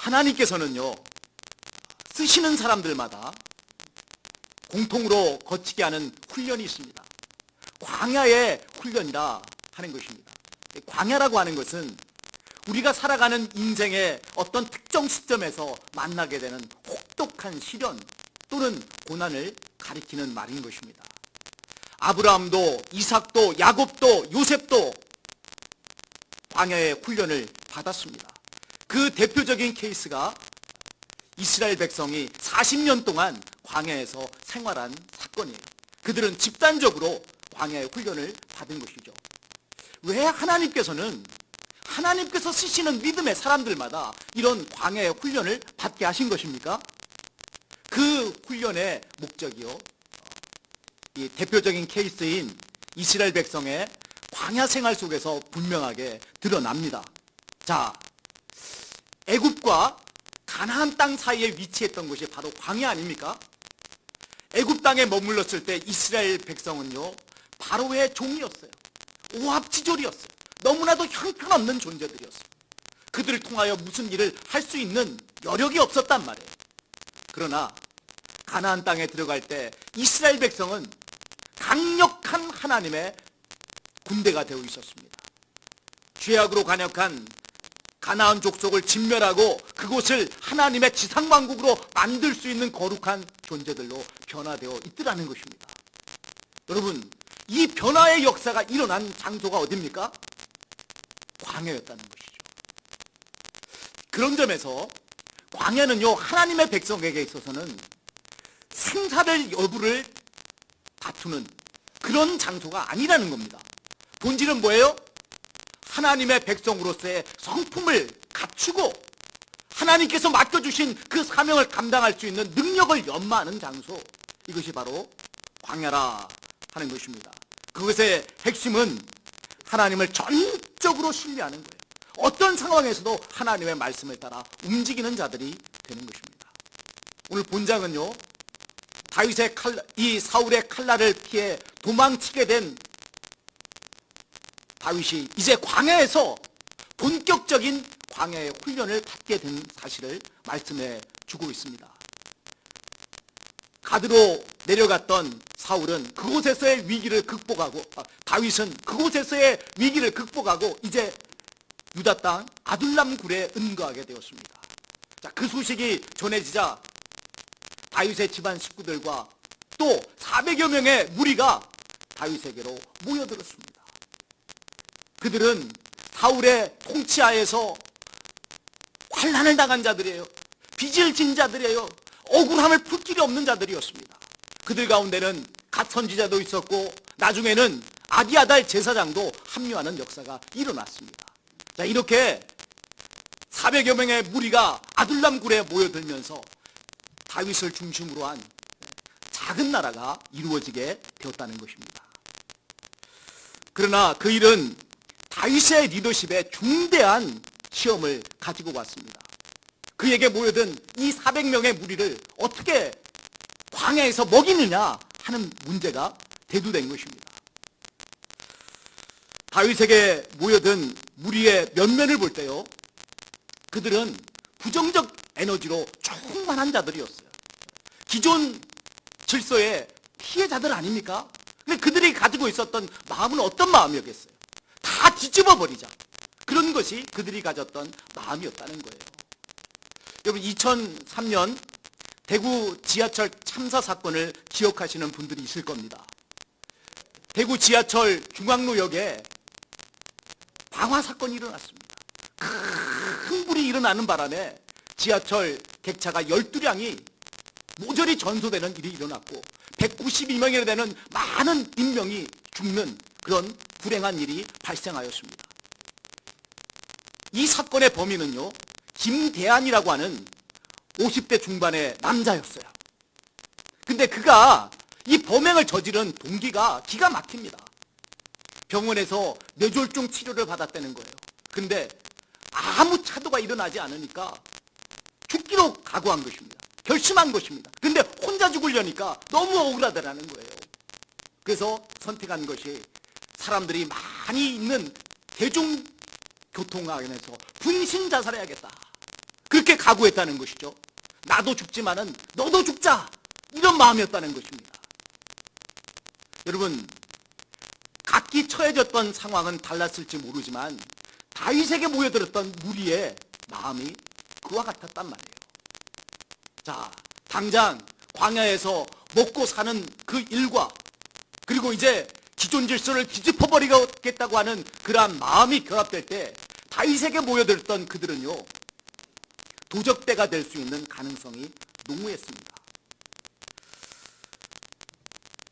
하나님께서는요, 쓰시는 사람들마다 공통으로 거치게 하는 훈련이 있습니다. 광야의 훈련이라 하는 것입니다. 광야라고 하는 것은 우리가 살아가는 인생의 어떤 특정 시점에서 만나게 되는 혹독한 시련 또는 고난을 가리키는 말인 것입니다. 아브라함도 이삭도 야곱도 요셉도 광야의 훈련을 받았습니다. 그 대표적인 케이스가 이스라엘 백성이 40년 동안 광야에서 생활한 사건이에요. 그들은 집단적으로 광야의 훈련을 받은 것이죠. 왜 하나님께서 쓰시는 믿음의 사람들마다 이런 광야의 훈련을 받게 하신 것입니까? 그 훈련의 목적이요, 이 대표적인 케이스인 이스라엘 백성의 광야 생활 속에서 분명하게 드러납니다. 자, 애굽과 가나안 땅 사이에 위치했던 곳이 바로 광야 아닙니까? 애굽 땅에 머물렀을 때 이스라엘 백성은요, 바로의 종이었어요. 오합지졸이었어요. 너무나도 형편없는 존재들이었어요. 그들을 통하여 무슨 일을 할 수 있는 여력이 없었단 말이에요. 그러나 가나안 땅에 들어갈 때 이스라엘 백성은 강력한 하나님의 군대가 되어 있었습니다. 죄악으로 간역한 가나안 족속을 진멸하고 그곳을 하나님의 지상왕국으로 만들 수 있는 거룩한 존재들로 변화되어 있더라는 것입니다. 여러분, 이 변화의 역사가 일어난 장소가 어디입니까? 광야였다는 것이죠. 그런 점에서 광야는요, 하나님의 백성에게 있어서는 생사를 여부를 다투는 그런 장소가 아니라는 겁니다. 본질은 뭐예요? 하나님의 백성으로서의 성품을 갖추고 하나님께서 맡겨주신 그 사명을 감당할 수 있는 능력을 연마하는 장소, 이것이 바로 광야라 하는 것입니다. 그것의 핵심은 하나님을 전적으로 신뢰하는 거예요. 어떤 상황에서도 하나님의 말씀을 따라 움직이는 자들이 되는 것입니다. 오늘 본장은요, 이 사울의 칼날을 피해 도망치게 된 다윗이 이제 광야에서 본격적인 광야의 훈련을 받게 된 사실을 말씀해 주고 있습니다. 가드로 내려갔던 사울은 그곳에서의 위기를 극복하고, 다윗은 그곳에서의 위기를 극복하고 이제 유다 땅 아둘람 굴에 은거하게 되었습니다. 자, 그 소식이 전해지자 다윗의 집안 식구들과 또 400여 명의 무리가 다윗에게로 모여들었습니다. 그들은 사울의 통치하에서 환난을 당한 자들이에요. 빚을 진 자들이에요. 억울함을 풀 길이 없는 자들이었습니다. 그들 가운데는 갓 선지자도 있었고 나중에는 아비아달 제사장도 합류하는 역사가 일어났습니다. 자, 이렇게 400여 명의 무리가 아둘람 굴에 모여들면서 다윗을 중심으로 한 작은 나라가 이루어지게 되었다는 것입니다. 그러나 그 일은 다윗의 리더십에 중대한 시험을 가지고 왔습니다. 그에게 모여든 이 400명의 무리를 어떻게 광야에서 먹이느냐 하는 문제가 대두된 것입니다. 다윗에게 모여든 무리의 면면을 볼 때요, 그들은 부정적 에너지로 충만한 자들이었어요. 기존 질서의 피해자들 아닙니까? 근데 그들이 가지고 있었던 마음은 어떤 마음이었겠어요? 다 뒤집어 버리자, 그런 것이 그들이 가졌던 마음이었다는 거예요. 여러분, 2003년 대구 지하철 참사 사건을 기억하시는 분들이 있을 겁니다. 대구 지하철 중앙로역에 방화 사건이 일어났습니다. 큰 불이 일어나는 바람에 지하철 객차가 12량이 모조리 전소되는 일이 일어났고 192명이나 되는 많은 인명이 죽는 그런 불행한 일이 발생하였습니다. 이 사건의 범인은요, 김대한이라고 하는 50대 중반의 남자였어요. 근데 그가 이 범행을 저지른 동기가 기가 막힙니다. 병원에서 뇌졸중 치료를 받았다는 거예요. 근데 아무 차도가 일어나지 않으니까 죽기로 각오한 것입니다. 결심한 것입니다. 근데 혼자 죽으려니까 너무 억울하다라는 거예요. 그래서 선택한 것이 사람들이 많이 있는 대중교통 안에서 분신 자살해야겠다, 그렇게 각오했다는 것이죠. 나도 죽지만은 너도 죽자, 이런 마음이었다는 것입니다. 여러분, 각기 처해졌던 상황은 달랐을지 모르지만 다윗에게 모여들었던 무리의 마음이 그와 같았단 말이에요. 자, 당장 광야에서 먹고 사는 그 일과, 그리고 이제 기존 질서를 뒤집어버리겠다고 하는 그러한 마음이 결합될 때 다윗에게 모여들었던 그들은요, 도적대가 될 수 있는 가능성이 농후했습니다.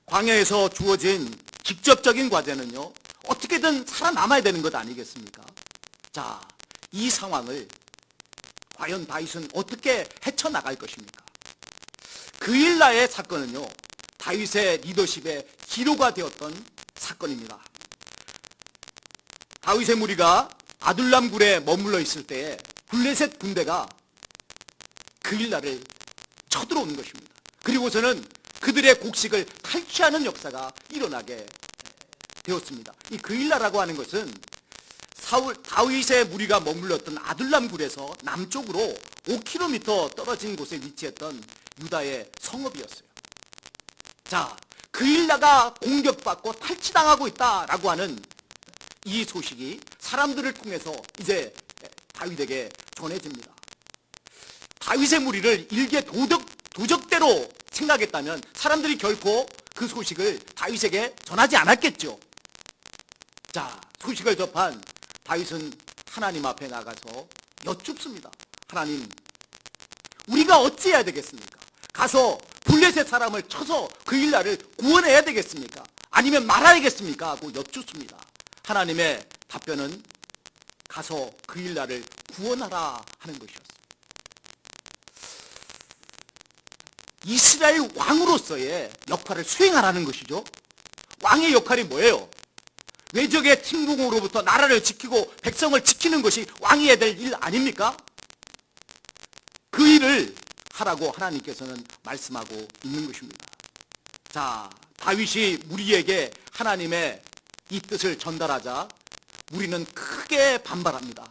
광야에서 주어진 직접적인 과제는요, 어떻게든 살아남아야 되는 것 아니겠습니까? 자, 이 상황을 과연 다윗은 어떻게 헤쳐나갈 것입니까? 그일라의 사건은요, 다윗의 리더십의 기로가 되었던 사건입니다. 다윗의 무리가 아둘람 굴에 머물러 있을 때에 블레셋 군대가 그일라를 쳐들어오는 것입니다. 그리고서는 그들의 곡식을 탈취하는 역사가 일어나게 되었습니다. 이 그일라라고 하는 것은 다윗의 무리가 머물렀던 아둘람 굴에서 남쪽으로 5km 떨어진 곳에 위치했던 유다의 성읍이었어요. 자, 그일라가 공격받고 탈취당하고 있다라고 하는 이 소식이 사람들을 통해서 이제 다윗에게 전해집니다. 다윗의 무리를 일개 도적대로 생각했다면 사람들이 결코 그 소식을 다윗에게 전하지 않았겠죠. 자, 소식을 접한 다윗은 하나님 앞에 나가서 여쭙습니다. 하나님, 우리가 어찌해야 되겠습니까? 가서 블레셋 사람을 쳐서 그일라를 구원해야 되겠습니까? 아니면 말아야겠습니까? 하고 여쭙습니다. 하나님의 답변은 가서 그일라를 구원하라 하는 것이었습니다. 이스라엘 왕으로서의 역할을 수행하라는 것이죠. 왕의 역할이 뭐예요? 외적의 침공으로부터 나라를 지키고 백성을 지키는 것이 왕이 해야 될 일 아닙니까? 그 일을 하라고 하나님께서는 말씀하고 있는 것입니다. 자, 다윗이 무리에게 하나님의 이 뜻을 전달하자 무리는 크게 반발합니다.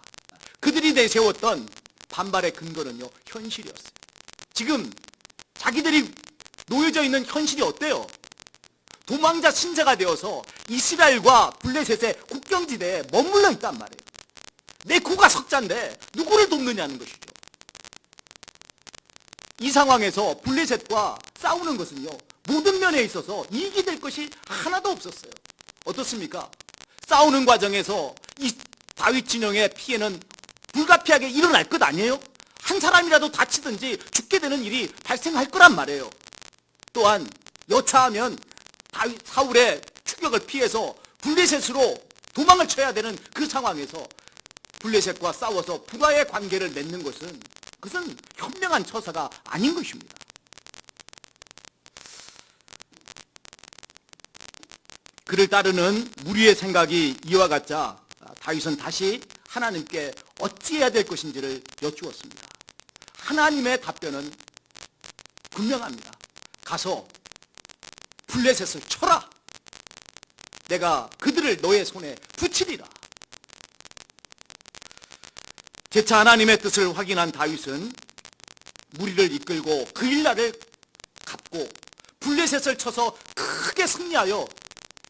그들이 내세웠던 반발의 근거는요, 현실이었어요. 지금 자기들이 놓여져 있는 현실이 어때요? 도망자 신세가 되어서 이스라엘과 블레셋의 국경지대에 머물러 있단 말이에요. 내 코가 석자인데 누구를 돕느냐는 것이죠. 이 상황에서 블레셋과 싸우는 것은요, 모든 면에 있어서 이익이 될 것이 하나도 없었어요. 어떻습니까? 싸우는 과정에서 이 다윗 진영의 피해는 불가피하게 일어날 것 아니에요? 한 사람이라도 다치든지 죽게 되는 일이 발생할 거란 말이에요. 또한 여차하면 사울의 추격을 피해서 블레셋으로 도망을 쳐야 되는 그 상황에서 블레셋과 싸워서 불화의 관계를 맺는 것은 그것은 현명한 처사가 아닌 것입니다. 그를 따르는 무리의 생각이 이와 같자 다윗은 다시 하나님께 어찌해야 될 것인지를 여쭈었습니다. 하나님의 답변은 분명합니다. 가서 블레셋을 쳐라. 내가 그들을 너의 손에 붙이리라. 재차 하나님의 뜻을 확인한 다윗은 무리를 이끌고 그일라를 갚고 블레셋을 쳐서 크게 승리하여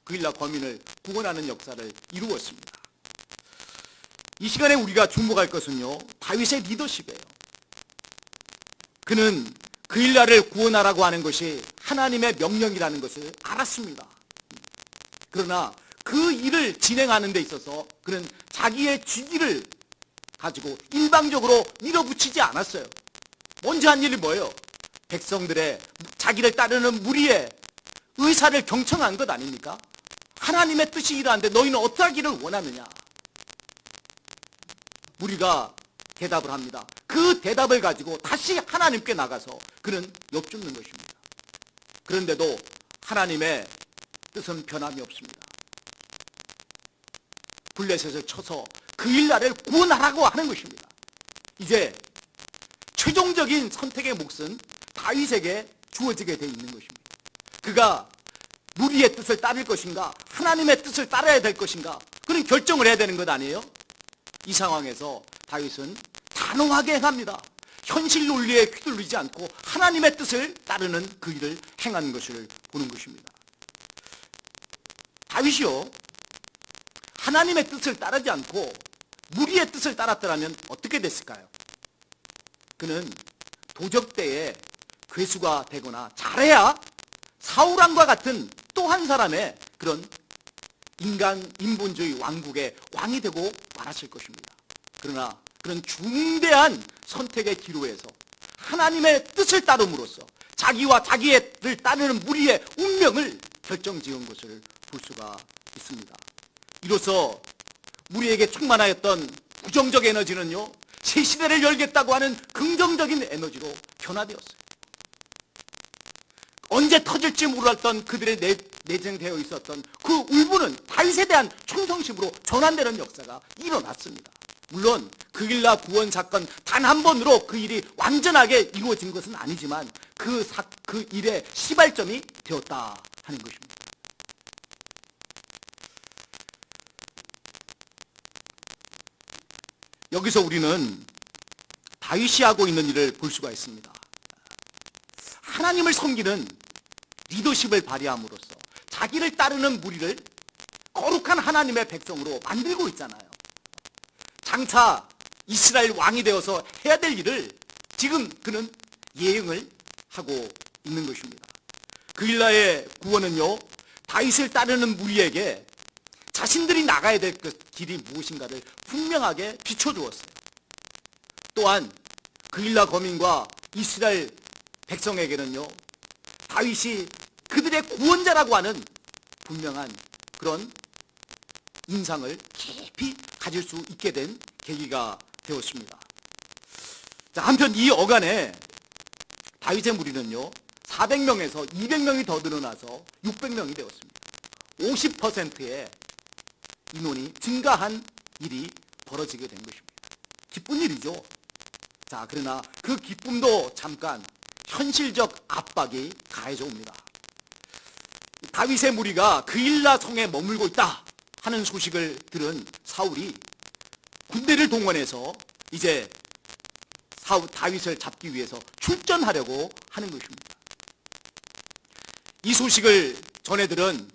그일라 거민을 구원하는 역사를 이루었습니다. 이 시간에 우리가 주목할 것은요, 다윗의 리더십이에요. 그는 그일라를 구원하라고 하는 것이 하나님의 명령이라는 것을 알았습니다. 그러나 그 일을 진행하는 데 있어서 그는 자기의 주기를 가지고 일방적으로 밀어붙이지 않았어요. 먼저 한 일이 뭐예요? 백성들의, 자기를 따르는 무리의 의사를 경청한 것 아닙니까? 하나님의 뜻이 이러한데 너희는 어떻게 하기를 원하느냐? 무리가 대답을 합니다. 그 대답을 가지고 다시 하나님께 나가서 그는 여쭙는 것입니다. 그런데도 하나님의 뜻은 변함이 없습니다. 블레셋을 쳐서 그일라를 구원하라고 하는 것입니다. 이제 최종적인 선택의 몫은 다윗에게 주어지게 되어 있는 것입니다. 그가 무리의 뜻을 따를 것인가, 하나님의 뜻을 따라야 될 것인가, 그런 결정을 해야 되는 것 아니에요? 이 상황에서 다윗은 단호하게 행합니다. 현실 논리에 휘둘리지 않고 하나님의 뜻을 따르는 그 일을 행하는 것을 보는 것입니다. 다윗이요, 하나님의 뜻을 따르지 않고 무리의 뜻을 따랐더라면 어떻게 됐을까요? 그는 도적대에 괴수가 되거나 잘해야 사울왕과 같은 또 한 사람의 그런 인본주의 왕국의 왕이 되고 말았을 것입니다. 그러나 그런 중대한 선택의 기로에서 하나님의 뜻을 따름으로써 자기와 자기를 따르는 무리의 운명을 결정지은 것을 볼 수가 있습니다. 이로써 무리에게 충만하였던 부정적 에너지는요, 새 시대를 열겠다고 하는 긍정적인 에너지로 변화되었어요. 언제 터질지 몰랐던 그들의 내재되어 있었던 그 울분은 다윗에 대한 충성심으로 전환되는 역사가 일어났습니다. 물론 그일라 구원 사건 단 한 번으로 그 일이 완전하게 이루어진 것은 아니지만 그 일의 시발점이 되었다 하는 것입니다. 여기서 우리는 다윗이 하고 있는 일을 볼 수가 있습니다. 하나님을 섬기는 리더십을 발휘함으로써 자기를 따르는 무리를 거룩한 하나님의 백성으로 만들고 있잖아요. 장차 이스라엘 왕이 되어서 해야 될 일을 지금 그는 예응을 하고 있는 것입니다. 그일라의 구원은요, 다윗을 따르는 무리에게 자신들이 나가야 될 길이 무엇인가를 분명하게 비춰주었어요. 또한 그일라 거민과 이스라엘 백성에게는요, 다윗이 그들의 구원자라고 하는 분명한 그런 인상을 깊이 가질 수 있게 된 계기가 되었습니다. 자, 한편 이 어간에 다윗의 무리는요, 400명에서 200명이 더 늘어나서 600명이 되었습니다. 50%의 인원이 증가한 일이 벌어지게 된 것입니다. 기쁜 일이죠. 자, 그러나 그 기쁨도 잠깐 현실적 압박이 가해져 옵니다. 다윗의 무리가 그일라 성에 머물고 있다 하는 소식을 들은 사울이 군대를 동원해서 이제 다윗을 잡기 위해서 출전하려고 하는 것입니다. 이 소식을 전해 들은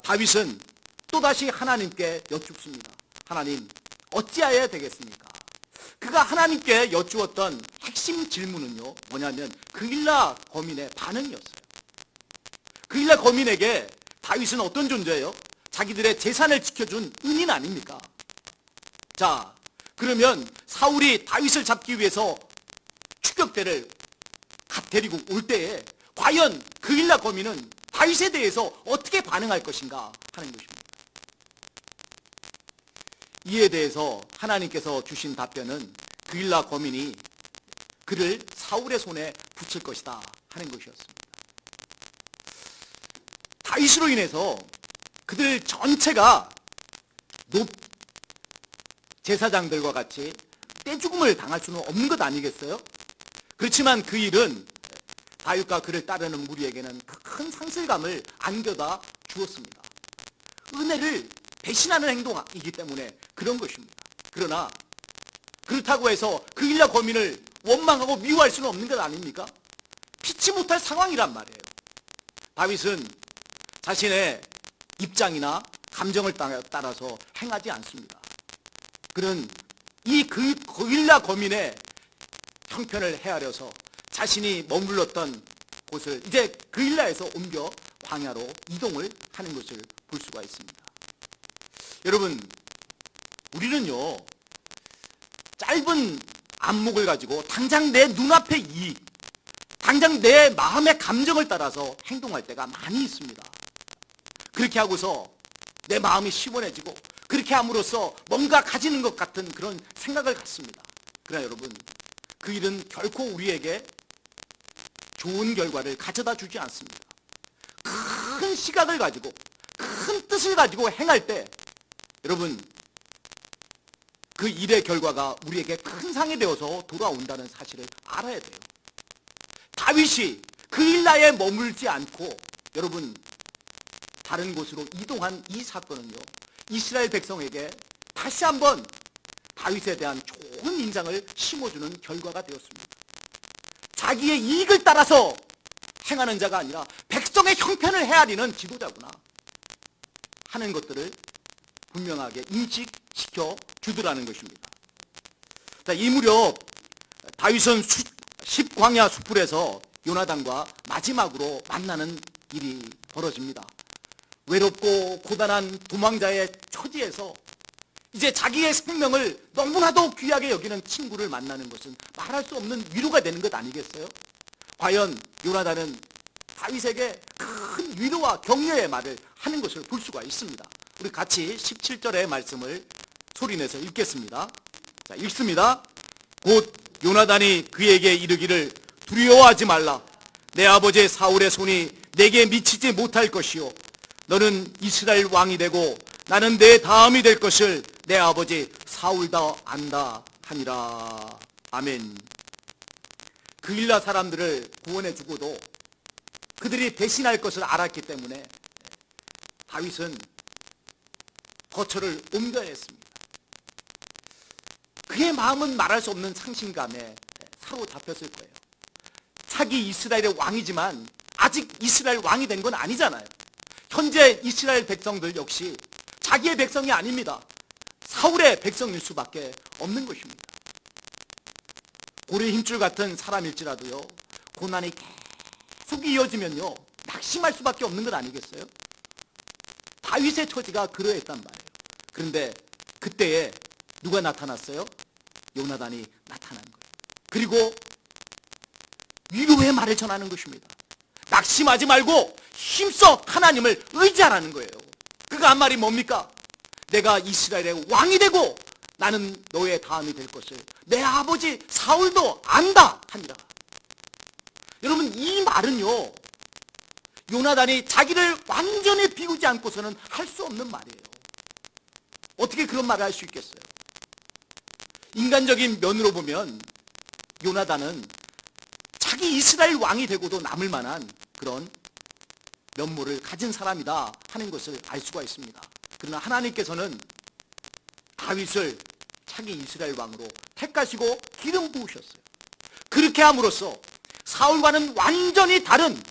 다윗은 또다시 하나님께 여쭙습니다. 하나님, 어찌하여야 되겠습니까? 그가 하나님께 여쭈었던 핵심 질문은요, 뭐냐면 그일라 거민의 반응이었어요. 그일라 거민에게 다윗은 어떤 존재예요? 자기들의 재산을 지켜준 은인 아닙니까? 자, 그러면 사울이 다윗을 잡기 위해서 추격대를 데리고 올 때에 과연 그일라 거민은 다윗에 대해서 어떻게 반응할 것인가 하는 것입니다. 이에 대해서 하나님께서 주신 답변은 그일라 거민이 그를 사울의 손에 붙일 것이다 하는 것이었습니다. 다윗으로 인해서 그들 전체가 제사장들과 같이 떼죽음을 당할 수는 없는 것 아니겠어요? 그렇지만 그 일은 다윗과 그를 따르는 무리에게는 큰 상실감을 안겨다 주었습니다. 은혜를 배신하는 행동이기 때문에 그런 것입니다. 그러나 그렇다고 해서 그일라 거민을 원망하고 미워할 수는 없는 것 아닙니까? 피치 못할 상황이란 말이에요. 다윗은 자신의 입장이나 감정을 따라서 행하지 않습니다. 그는 이 그일라 거민의 형편을 헤아려서 자신이 머물렀던 곳을 이제 그일라에서 옮겨 광야로 이동을 하는 것을 볼 수가 있습니다. 여러분, 우리는요, 짧은 안목을 가지고 당장 내 눈앞의 이익, 당장 내 마음의 감정을 따라서 행동할 때가 많이 있습니다. 그렇게 하고서 내 마음이 시원해지고 그렇게 함으로써 뭔가 가지는 것 같은 그런 생각을 갖습니다. 그러나 여러분, 그 일은 결코 우리에게 좋은 결과를 가져다 주지 않습니다. 큰 시각을 가지고 큰 뜻을 가지고 행할 때 여러분, 그 일의 결과가 우리에게 큰 상이 되어서 돌아온다는 사실을 알아야 돼요. 다윗이 그일라에 머물지 않고 여러분 다른 곳으로 이동한 이 사건은요, 이스라엘 백성에게 다시 한번 다윗에 대한 좋은 인상을 심어주는 결과가 되었습니다. 자기의 이익을 따라서 행하는 자가 아니라 백성의 형편을 헤아리는 지도자구나 하는 것들을 분명하게 인식시켜 주더라는 것입니다. 자, 이 무렵 다윗은 십광야 숯불에서 요나단과 마지막으로 만나는 일이 벌어집니다. 외롭고 고단한 도망자의 처지에서 이제 자기의 생명을 너무나도 귀하게 여기는 친구를 만나는 것은 말할 수 없는 위로가 되는 것 아니겠어요? 과연 요나단은 다윗에게 큰 위로와 격려의 말을 하는 것을 볼 수가 있습니다. 우리 같이 17절의 말씀을 소리내서 읽겠습니다. 자, 읽습니다. 곧 요나단이 그에게 이르기를 두려워하지 말라. 내 아버지 사울의 손이 내게 미치지 못할 것이요 너는 이스라엘 왕이 되고 나는 내 다음이 될 것을 내 아버지 사울도 안다 하니라. 아멘. 그일라 사람들을 구원해 주고도 그들이 대신할 것을 알았기 때문에 다윗은 거처를 옮겨야 했습니다. 그의 마음은 말할 수 없는 상심감에 사로잡혔을 거예요. 자기 이스라엘의 왕이지만 아직 이스라엘 왕이 된 건 아니잖아요. 현재 이스라엘 백성들 역시 자기의 백성이 아닙니다. 사울의 백성일 수밖에 없는 것입니다. 고래 힘줄 같은 사람일지라도요, 고난이 계속 이어지면요 낙심할 수밖에 없는 것 아니겠어요? 다윗의 처지가 그러했단 말이에요. 그런데 그때에 누가 나타났어요? 요나단이 나타난 거예요. 그리고 위로의 말을 전하는 것입니다. 낙심하지 말고 힘써 하나님을 의지하라는 거예요. 그가 한 말이 뭡니까? 내가 이스라엘의 왕이 되고 나는 너의 다음이 될 것을 내 아버지 사울도 안다 하니라. 여러분, 이 말은요 요나단이 자기를 완전히 비우지 않고서는 할 수 없는 말이에요. 어떻게 그런 말을 할 수 있겠어요? 인간적인 면으로 보면 요나단은 자기 이스라엘 왕이 되고도 남을 만한 그런 면모를 가진 사람이다 하는 것을 알 수가 있습니다. 그러나 하나님께서는 다윗을 자기 이스라엘 왕으로 택하시고 기름 부으셨어요. 그렇게 함으로써 사울과는 완전히 다른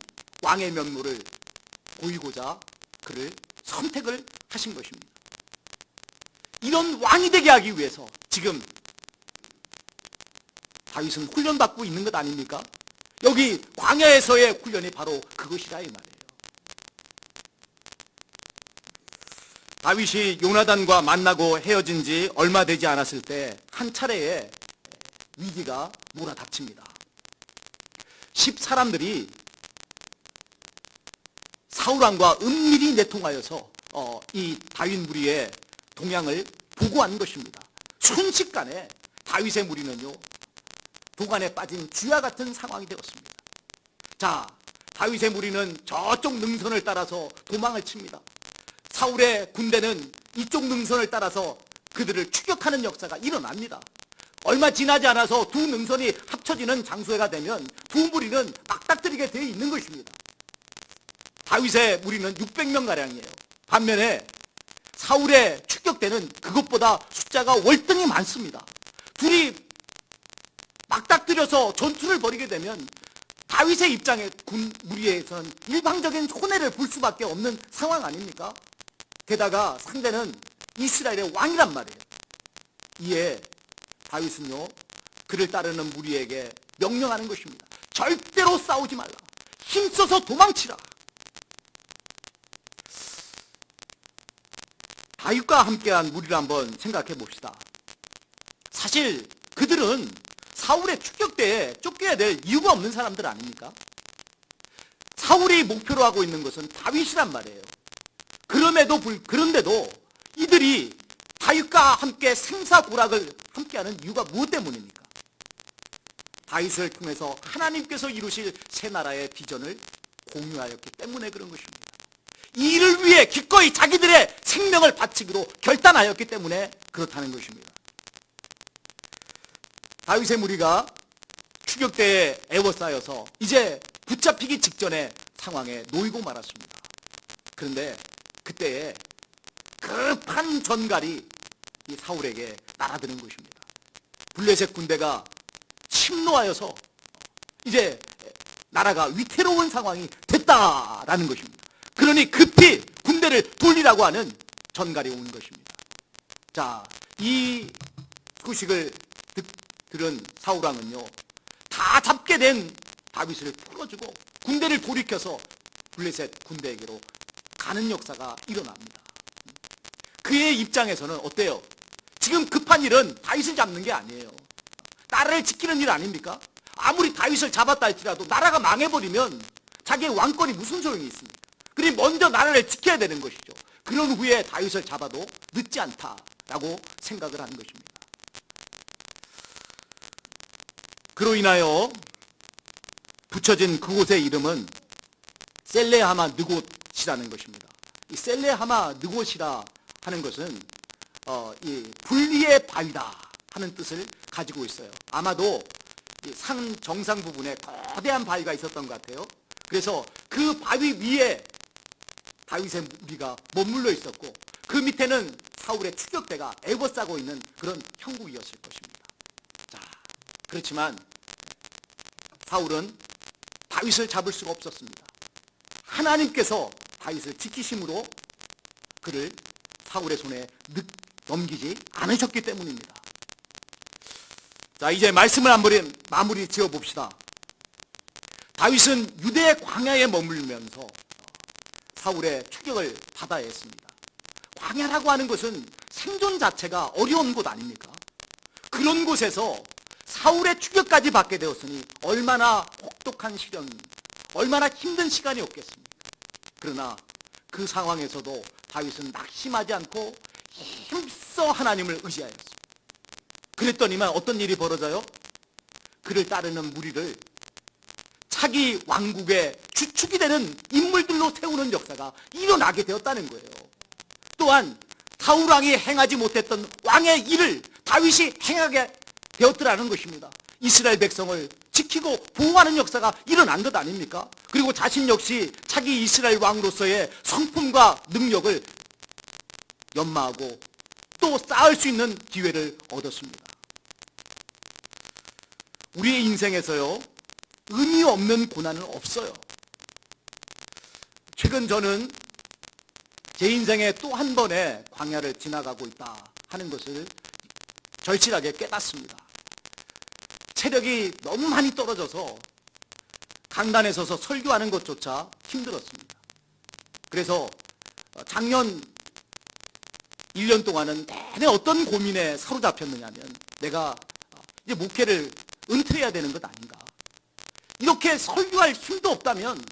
왕의 면모를 보이고자 그를 선택을 하신 것입니다. 이런 왕이 되게 하기 위해서 지금 다윗은 훈련받고 있는 것 아닙니까? 여기 광야에서의 훈련이 바로 그것이라 이 말이에요. 다윗이 요나단과 만나고 헤어진 지 얼마 되지 않았을 때 한 차례의 위기가 몰아닥칩니다. 10사람들이 사울왕과 은밀히 내통하여서 이 다윗 무리의 동향을 보고한 것입니다. 순식간에 다윗의 무리는요 도간에 빠진 쥐와 같은 상황이 되었습니다. 자, 다윗의 무리는 저쪽 능선을 따라서 도망을 칩니다. 사울의 군대는 이쪽 능선을 따라서 그들을 추격하는 역사가 일어납니다. 얼마 지나지 않아서 두 능선이 합쳐지는 장소가 되면 두 무리는 맞닥뜨리게 되어 있는 것입니다. 다윗의 무리는 600명가량이에요. 반면에 사울의 추격대는 그것보다 숫자가 월등히 많습니다. 둘이 맞닥뜨려서 전투를 벌이게 되면 다윗의 입장에 군 무리에서는 일방적인 손해를 볼 수밖에 없는 상황 아닙니까? 게다가 상대는 이스라엘의 왕이란 말이에요. 이에 다윗은요 그를 따르는 무리에게 명령하는 것입니다. 절대로 싸우지 말라. 힘써서 도망치라. 다윗과 함께한 무리를 한번 생각해 봅시다. 사실 그들은 사울의 추격대에 쫓겨야 될 이유가 없는 사람들 아닙니까? 사울이 목표로 하고 있는 것은 다윗이란 말이에요. 그런데도 이들이 다윗과 함께 생사고락을 함께하는 이유가 무엇 때문입니까? 다윗을 통해서 하나님께서 이루실 새 나라의 비전을 공유하였기 때문에 그런 것입니다. 이 일을 위해 기꺼이 자기들의 생명을 바치기로 결단하였기 때문에 그렇다는 것입니다. 다윗의 무리가 추격대에 에워싸여서 이제 붙잡히기 직전의 상황에 놓이고 말았습니다. 그런데 그때에 급한 전갈이 이 사울에게 날아드는 것입니다. 블레셋 군대가 침노하여서 이제 나라가 위태로운 상황이 됐다라는 것입니다. 그러니 급히 군대를 돌리라고 하는 전갈이 온 것입니다. 자, 이 소식을 들은 사울왕은요, 다 잡게 된 다윗을 풀어주고 군대를 돌이켜서 블레셋 군대에게로 가는 역사가 일어납니다. 그의 입장에서는 어때요? 지금 급한 일은 다윗을 잡는 게 아니에요. 나라를 지키는 일 아닙니까? 아무리 다윗을 잡았다 할지라도 나라가 망해버리면 자기의 왕권이 무슨 소용이 있습니까? 그러니 먼저 나라를 지켜야 되는 것이죠. 그런 후에 다윗을 잡아도 늦지 않다라고 생각을 하는 것입니다. 그로 인하여 붙여진 그곳의 이름은 셀레하마 느곳이라는 것입니다. 이 셀레하마 느곳이라 하는 것은 이 분리의 바위다 하는 뜻을 가지고 있어요. 아마도 산 정상 부분에 거대한 바위가 있었던 것 같아요. 그래서 그 바위 위에 다윗의 무리가 머물러 있었고 그 밑에는 사울의 추격대가 애워싸고 있는 그런 형국이었을 것입니다. 자, 그렇지만 사울은 다윗을 잡을 수가 없었습니다. 하나님께서 다윗을 지키심으로 그를 사울의 손에 넘기지 않으셨기 때문입니다. 자, 이제 말씀을 마무리 지어 봅시다. 다윗은 유대의 광야에 머물면서 사울의 추격을 받아야 했습니다. 광야라고 하는 것은 생존 자체가 어려운 곳 아닙니까? 그런 곳에서 사울의 추격까지 받게 되었으니 얼마나 혹독한 시련, 얼마나 힘든 시간이었겠습니까? 그러나 그 상황에서도 다윗은 낙심하지 않고 힘써 하나님을 의지하였습니다. 그랬더니만 어떤 일이 벌어져요? 그를 따르는 무리를 차기 왕국의 주축이 되는 인물들로 세우는 역사가 일어나게 되었다는 거예요. 또한 사울 왕이 행하지 못했던 왕의 일을 다윗이 행하게 되었더라는 것입니다. 이스라엘 백성을 지키고 보호하는 역사가 일어난 것 아닙니까? 그리고 자신 역시 차기 이스라엘 왕으로서의 성품과 능력을 연마하고 또 쌓을 수 있는 기회를 얻었습니다. 우리의 인생에서요, 의미 없는 고난은 없어요. 최근 저는 제 인생에 또 한 번의 광야를 지나가고 있다 하는 것을 절실하게 깨닫습니다. 체력이 너무 많이 떨어져서 강단에 서서 설교하는 것조차 힘들었습니다. 그래서 작년 1년 동안은 내내 어떤 고민에 사로잡혔느냐면 내가 이제 목회를 은퇴해야 되는 것 아닌가. 이렇게 설교할 힘도 없다면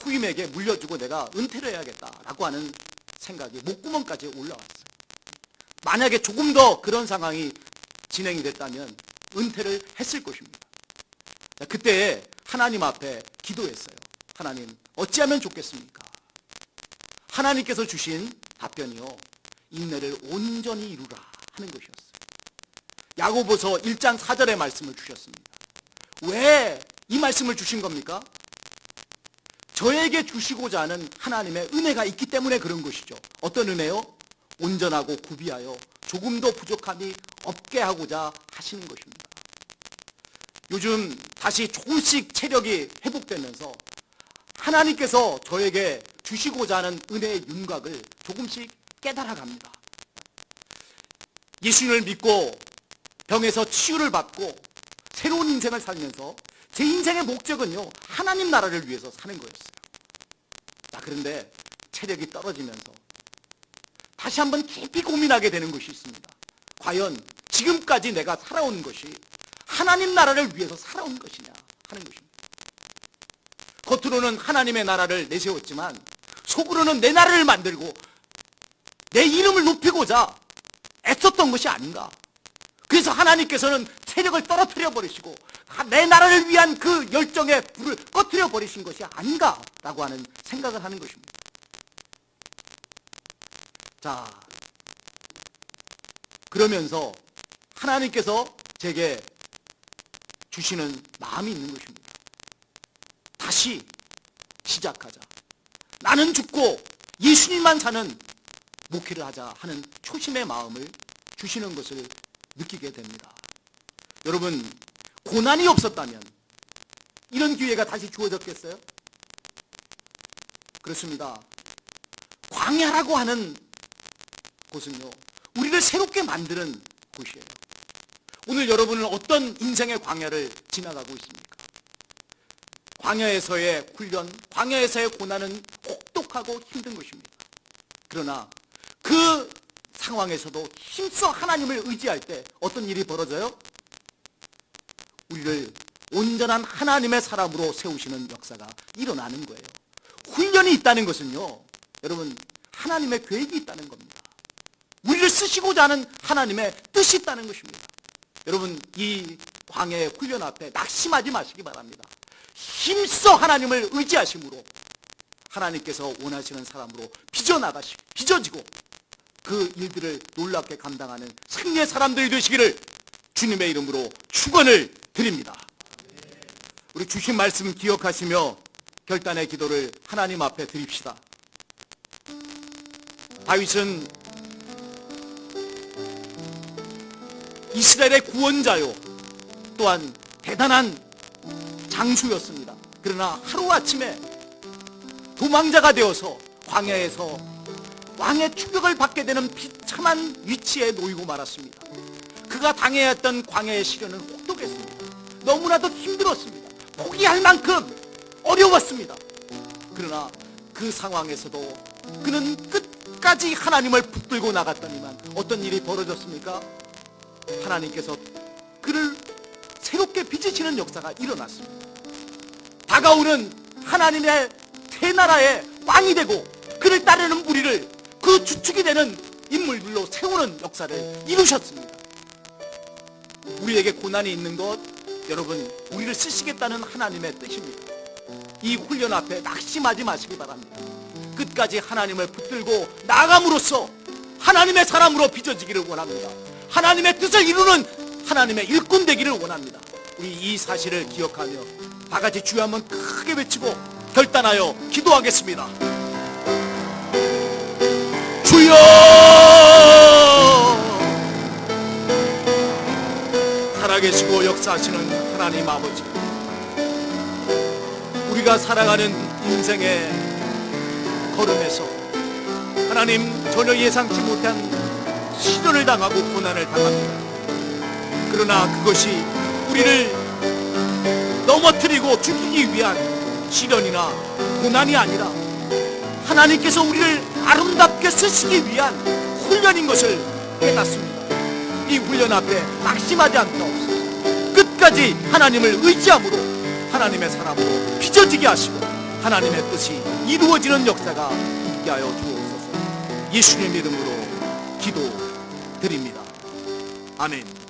후임에게 물려주고 내가 은퇴를 해야겠다라고 하는 생각이 목구멍까지 올라왔어요. 만약에 조금 더 그런 상황이 진행이 됐다면 은퇴를 했을 것입니다. 그때 하나님 앞에 기도했어요. 하나님, 어찌하면 좋겠습니까? 하나님께서 주신 답변이요, 인내를 온전히 이루라 하는 것이었어요. 야고보서 1장 4절의 말씀을 주셨습니다. 왜 이 말씀을 주신 겁니까? 저에게 주시고자 하는 하나님의 은혜가 있기 때문에 그런 것이죠. 어떤 은혜요? 온전하고 구비하여 조금도 부족함이 없게 하고자 하시는 것입니다. 요즘 다시 조금씩 체력이 회복되면서 하나님께서 저에게 주시고자 하는 은혜의 윤곽을 조금씩 깨달아갑니다. 예수님을 믿고 병에서 치유를 받고 새로운 인생을 살면서 제 인생의 목적은요, 하나님 나라를 위해서 사는 거였어요. 자, 그런데 체력이 떨어지면서 다시 한번 깊이 고민하게 되는 것이 있습니다. 과연 지금까지 내가 살아온 것이 하나님 나라를 위해서 살아온 것이냐 하는 것입니다. 겉으로는 하나님의 나라를 내세웠지만 속으로는 내 나라를 만들고 내 이름을 높이고자 애썼던 것이 아닌가. 그래서 하나님께서는 체력을 떨어뜨려 버리시고 내 나라를 위한 그 열정의 불을 꺼뜨려 버리신 것이 아닌가라고 하는 생각을 하는 것입니다. 자, 그러면서 하나님께서 제게 주시는 마음이 있는 것입니다. 다시 시작하자. 나는 죽고 예수님만 사는 목회를 하자 하는 초심의 마음을 주시는 것을 느끼게 됩니다. 여러분, 고난이 없었다면 이런 기회가 다시 주어졌겠어요? 그렇습니다. 광야라고 하는 곳은요, 우리를 새롭게 만드는 곳이에요. 오늘 여러분은 어떤 인생의 광야를 지나가고 있습니까? 광야에서의 훈련, 광야에서의 고난은 혹독하고 힘든 것입니다. 그러나 그 상황에서도 힘써 하나님을 의지할 때 어떤 일이 벌어져요? 우리를 온전한 하나님의 사람으로 세우시는 역사가 일어나는 거예요. 훈련이 있다는 것은요, 여러분, 하나님의 계획이 있다는 겁니다. 우리를 쓰시고자 하는 하나님의 뜻이 있다는 것입니다. 여러분, 이 광야의 훈련 앞에 낙심하지 마시기 바랍니다. 힘써 하나님을 의지하심으로 하나님께서 원하시는 사람으로 빚어지고 그 일들을 놀랍게 감당하는 승리의 사람들이 되시기를 주님의 이름으로 축원을 드립니다. 우리 주신 말씀 기억하시며 결단의 기도를 하나님 앞에 드립시다. 다윗은 이스라엘의 구원자요, 또한 대단한 장수였습니다. 그러나 하루아침에 도망자가 되어서 광야에서 왕의 추격을 받게 되는 비참한 위치에 놓이고 말았습니다. 그가 당해야 했던 광야의 시련은 혹독했습니다. 너무나도 힘들었습니다. 포기할 만큼 어려웠습니다. 그러나 그 상황에서도 그는 끝까지 하나님을 붙들고 나갔더니만 어떤 일이 벌어졌습니까? 하나님께서 그를 새롭게 빚으시는 역사가 일어났습니다. 다가오는 하나님의 새 나라의 왕이 되고 그를 따르는 무리를 그 주축이 되는 인물들로 세우는 역사를 이루셨습니다. 우리에게 고난이 있는 것, 여러분, 우리를 쓰시겠다는 하나님의 뜻입니다. 이 훈련 앞에 낙심하지 마시기 바랍니다. 끝까지 하나님을 붙들고 나아감으로써 하나님의 사람으로 빚어지기를 원합니다. 하나님의 뜻을 이루는 하나님의 일꾼 되기를 원합니다. 우리 이 사실을 기억하며 다 같이 주여 한번 크게 외치고 결단하여 기도하겠습니다. 주여! 살아계시고 역사하시는 하나님 아버지, 우리가 살아가는 인생의 걸음에서 하나님, 전혀 예상치 못한 시련을 당하고 고난을 당합니다. 그러나 그것이 우리를 넘어뜨리고 죽이기 위한 시련이나 고난이 아니라 하나님께서 우리를 아름답게 쓰시기 위한 훈련인 것을 깨닫습니다. 이 훈련 앞에 낙심하지 않게 없어서 끝까지 하나님을 의지함으로 하나님의 사람으로 빚어지게 하시고 하나님의 뜻이 이루어지는 역사가 있게 하여 주옵소서. 예수님 이름으로 기도드립니다. 아멘.